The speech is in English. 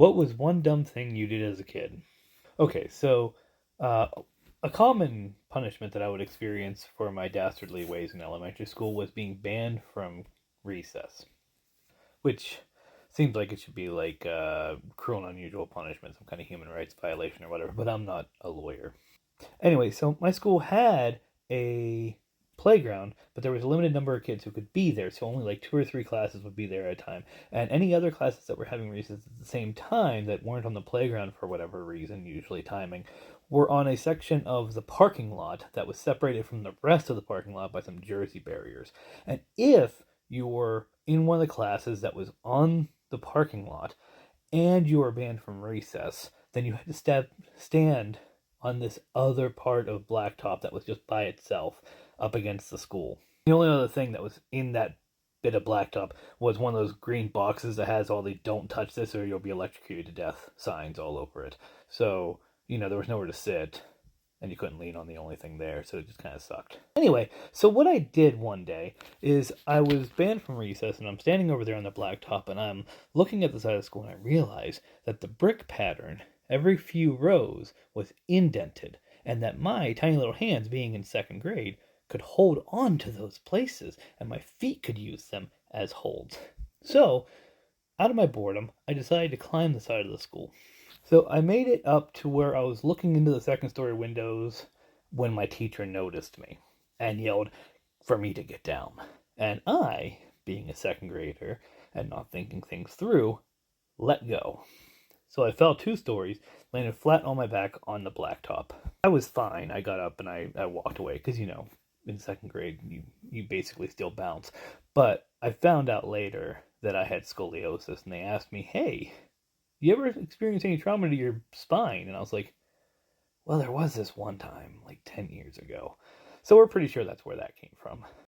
What was one dumb thing you did as a kid? Okay, so uh, a common punishment that I would experience for my dastardly ways in elementary school was being banned from recess, which seems like it should be like cruel and unusual punishment, some kind of human rights violation or whatever, but I'm not a lawyer. Anyway, so my school had a playground, but there was a limited number of kids who could be there, so only like two or three classes would be there at a time. And any other classes that were having recess at the same time that weren't on the playground for whatever reason, usually timing, were on a section of the parking lot that was separated from the rest of the parking lot by some jersey barriers. And if you were in one of the classes that was on the parking lot and you were banned from recess, then you had to stand on this other part of blacktop that was just by itself up against the school. The only other thing that was in that bit of blacktop was one of those green boxes that has all the "Don't touch this or you'll be electrocuted to death" signs all over it. So, there was nowhere to sit and you couldn't lean on the only thing there, so it just kind of sucked. Anyway, so what I did one day is I was banned from recess, and I'm standing over there on the blacktop, and I'm looking at the side of the school, and I realize that the brick pattern, every few rows, was indented, and that my tiny little hands, being in second grade, could hold on to those places, and my feet could use them as holds. So, out of my boredom, I decided to climb the side of the school. So I made it up to where I was looking into the second story windows when my teacher noticed me and yelled for me to get down. And I, being a second grader and not thinking things through, let go. So I fell 2 stories, landed flat on my back on the blacktop. I was fine. I got up and I walked away because, in second grade, you basically still bounce. But I found out later that I had scoliosis, and they asked me, "Hey, you ever experience any trauma to your spine?" And I was like, well, there was this one time, like 10 years ago. So we're pretty sure that's where that came from.